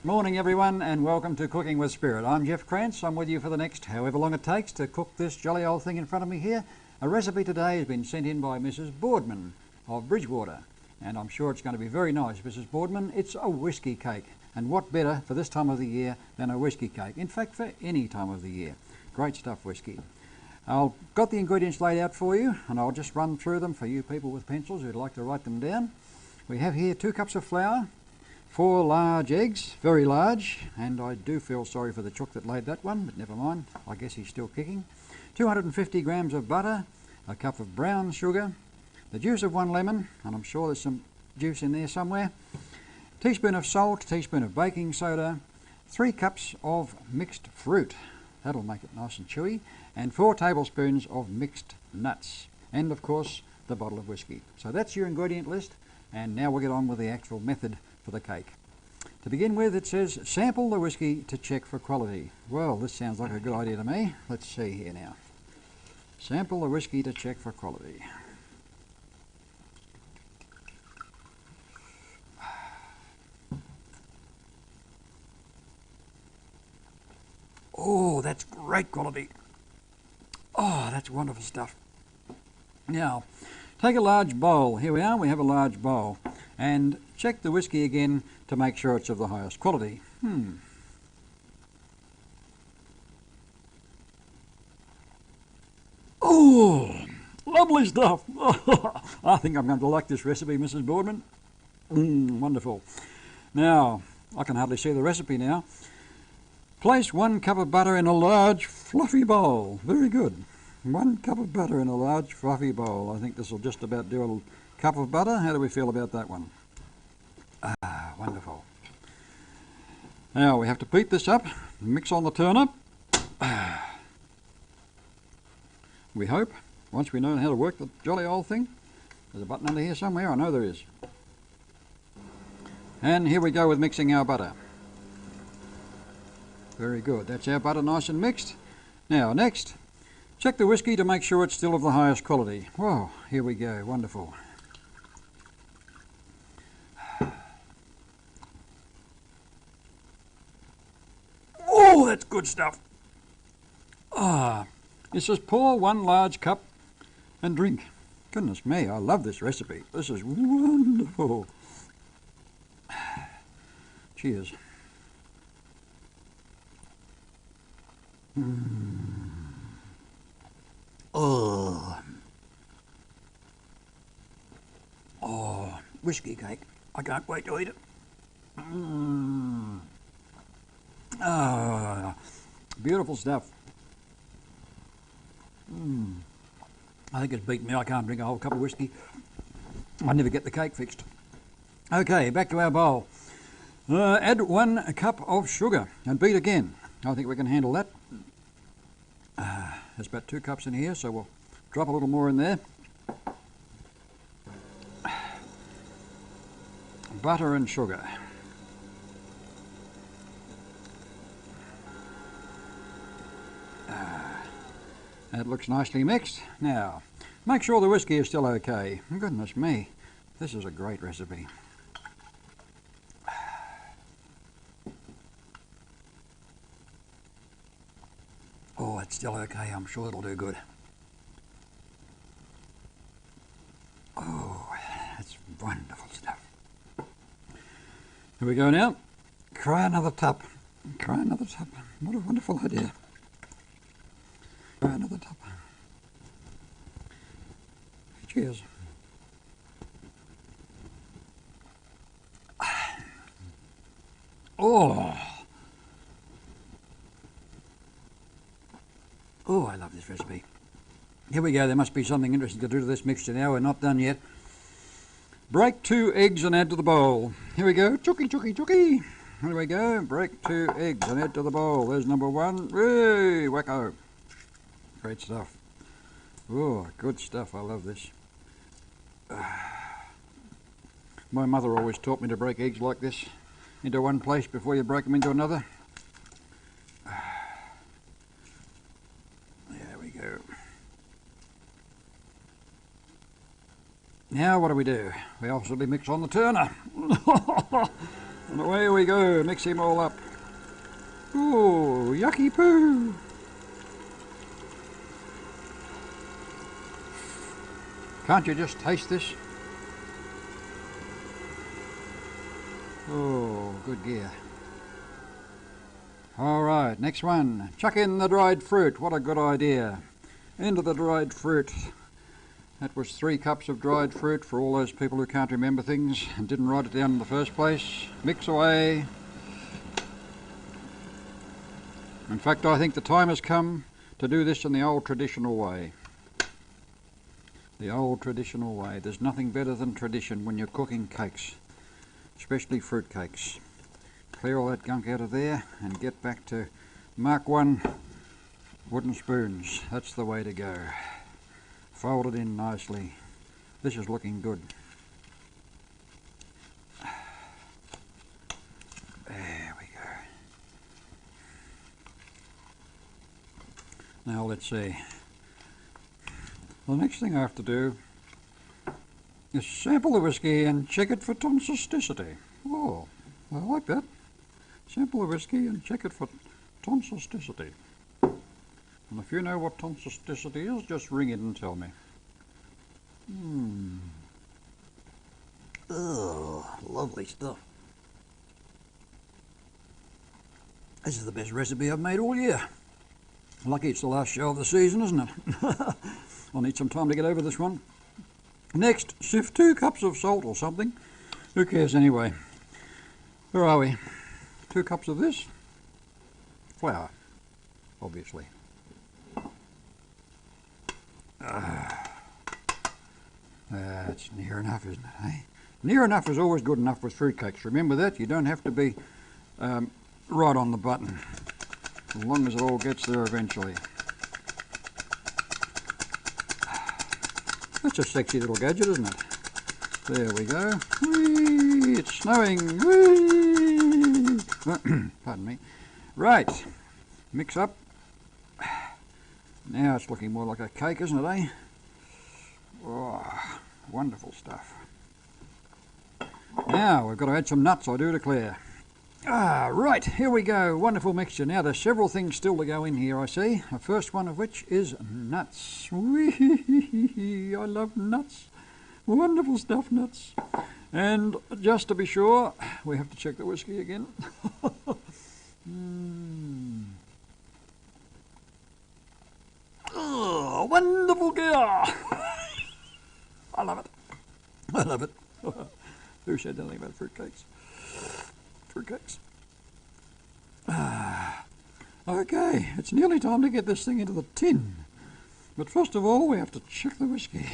Morning everyone and welcome to Cooking with Spirit. I'm Jeff Krantz. I'm with you for the next however long it takes to cook this jolly old thing in front of me here. A recipe today has been sent in by Mrs. Boardman of Bridgewater, and I'm sure it's going to be very nice. Mrs. Boardman, it's a whiskey cake, and what better for this time of the year than a whiskey cake? In fact, for any time of the year. Great stuff, whiskey. I've got the ingredients laid out for you, and I'll just run through them for you people with pencils who'd like to write them down. We have here 2 cups of flour, 4 large eggs, very large, and I do feel sorry for the chook that laid that one, but never mind, I guess he's still kicking. 250 grams of butter, a cup of brown sugar, the juice of 1 lemon, and I'm sure there's some juice in there somewhere, teaspoon of salt, teaspoon of baking soda, 3 cups of mixed fruit, that'll make it nice and chewy, and 4 tablespoons of mixed nuts, and of course the bottle of whiskey. So that's your ingredient list, and now we'll get on with the actual method for the cake. To begin with, it says sample the whiskey to check for quality. Well, this sounds like a good idea to me. Let's see here now. Sample the whiskey to check for quality. Oh, that's great quality. Oh, that's wonderful stuff. Now, take a large bowl. Here we are, we have a large bowl. And check the whiskey again to make sure it's of the highest quality. Oh, lovely stuff. I think I'm going to like this recipe, Mrs. Boardman. Wonderful. Now, I can hardly see the recipe now. Place 1 cup of butter in a large fluffy bowl. Very good. 1 cup of butter in a large fluffy bowl. I think this will just about do a cup of butter. How do we feel about that one? Ah, wonderful. Now we have to beat this up, mix on the turner. We hope, once we know how to work the jolly old thing. There's a button under here somewhere, I know there is. And here we go with mixing our butter. Very good, that's our butter nice and mixed. Now next, check the whiskey to make sure it's still of the highest quality. Whoa, here we go, wonderful. Oh, that's good stuff. It says pour 1 large cup and drink. Goodness me, I love this recipe. This is wonderful. Cheers. Oh, whiskey cake. I can't wait to eat it. Beautiful stuff. I think it's beaten me. I can't drink a whole cup of whiskey. I never get the cake fixed. Okay, back to our bowl. Add 1 cup of sugar and beat again. I think we can handle that. There's about 2 cups in here, so we'll drop a little more in there. Butter and sugar. That looks nicely mixed. Now, make sure the whiskey is still okay. Goodness me, this is a great recipe. Oh, it's still okay. I'm sure it'll do good. Oh, that's wonderful stuff. Here we go now. Cry another tub. Cry another tub. What a wonderful idea. Cry another tub. Cheers. Oh. Oh, I love this recipe. Here we go. There must be something interesting to do to this mixture now. We're not done yet. Break 2 eggs and add to the bowl. Here we go. Chooky, chooky, chooky. Here we go. Break 2 eggs and add to the bowl. There's number 1. Hey, wacko. Great stuff. Oh, good stuff. I love this. My mother always taught me to break eggs like this into one place before you break them into another. There we go. Now what do? We obviously mix on the turner. And away we go, mix him all up. Ooh, yucky poo! Can't you just taste this? Oh, good gear. Alright, next one. Chuck in the dried fruit. What a good idea. Into the dried fruit. That was 3 cups of dried fruit for all those people who can't remember things and didn't write it down in the first place. Mix away. In fact, I think the time has come to do this in the old traditional way. The old traditional way. There's nothing better than tradition when you're cooking cakes, especially fruit cakes. Clear all that gunk out of there and get back to Mark 1 wooden spoons. That's the way to go. Fold it in nicely. This is looking good. There we go. Now let's see. The next thing I have to do is sample the whiskey and check it for tonsillicity. Oh, I like that. Sample the whiskey and check it for tonsillicity. And if you know what tonsillicity is, just ring it and tell me. Oh, lovely stuff. This is the best recipe I've made all year. Lucky it's the last show of the season, isn't it? I'll need some time to get over this one. Next, sift 2 cups of salt or something. Who cares anyway? Where are we? 2 cups of this. Flour, obviously. That's near enough, isn't it, eh? Near enough is always good enough with fruitcakes. Remember that? You don't have to be right on the button, as long as it all gets there eventually. That's a sexy little gadget, isn't it? There we go. Whee! It's snowing. Whee! Pardon me. Right. Mix up. Now it's looking more like a cake, isn't it, eh? Oh, wonderful stuff. Now we've got to add some nuts, I do declare. Right, here we go. Wonderful mixture. Now there's several things still to go in here, I see. The first one of which is nuts. Whee! I love nuts. Wonderful stuff, nuts. And just to be sure, we have to check the whiskey again. Oh, wonderful gear! I love it. I love it. Who said anything about fruitcakes? Fruitcakes. Okay, it's nearly time to get this thing into the tin. But first of all, we have to check the whiskey.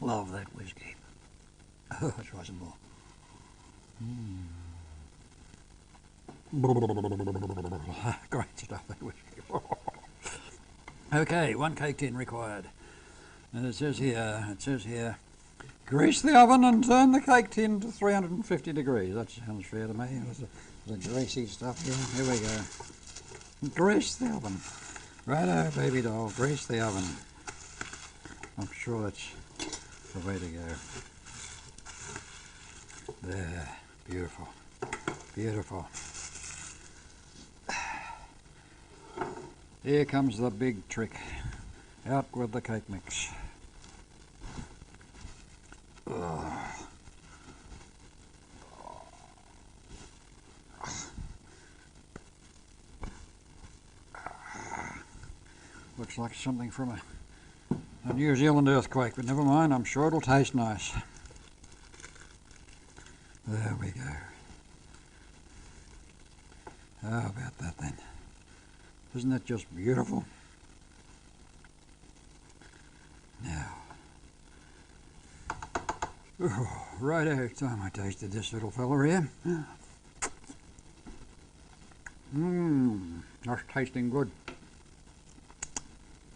Love that whiskey. Let's try some more. Great stuff, that whiskey. Okay, 1 cake tin required. And it says here, grease the oven and turn the cake tin to 350 degrees. That sounds fair to me. The greasy stuff here. Here we go. Grease the oven. Righto, baby doll, grease the oven. I'm sure that's the way to go. There, beautiful, beautiful. Here comes the big trick. Out with the cake mix. Looks like something from a New Zealand earthquake, but never mind, I'm sure it'll taste nice. There we go. How about that then? Isn't that just beautiful? Now, right every time I tasted this little fella here. That's tasting good.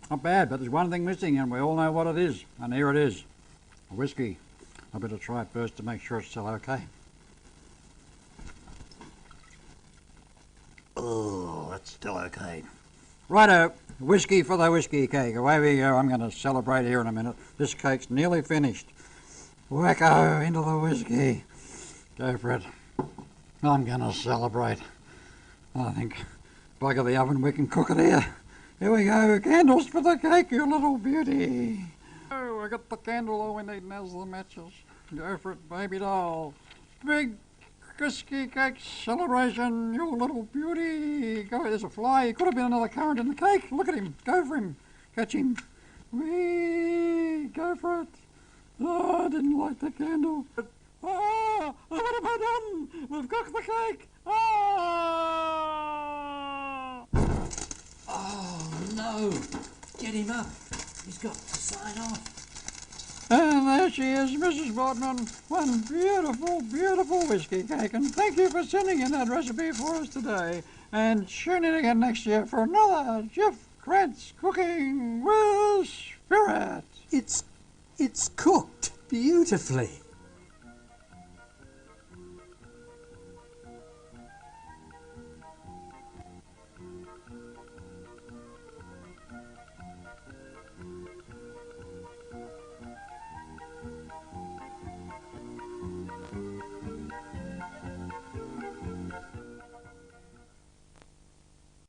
Not bad, but there's one thing missing and we all know what it is. And here it is, whiskey. I better try it first to make sure it's still okay. Oh, that's still okay. Righto, Whiskey for the whiskey cake. Away we go. I'm going to celebrate here in a minute. This cake's nearly finished. Wacko into the whiskey. Go for it. I'm going to celebrate. I think, bugger the oven, we can cook it here. Here we go. Candles for the cake, you little beauty. Oh, I got the candle. All we need now is the matches. Go for it, baby doll. Big whiskey cake celebration, you little beauty. Go, there's a fly. He could have been another currant in the cake. Look at him. Go for him. Catch him. Whee! Go for it. Oh, I didn't light the candle. Oh, what have I done? We've cooked the cake. Oh! Oh no! Get him up. He's got to sign off. And there she is, Mrs. Boardman. One beautiful, beautiful whiskey cake. And thank you for sending in that recipe for us today. And tune in again next year for another Jeff Krantz Cooking with Spirit. It's cooked beautifully.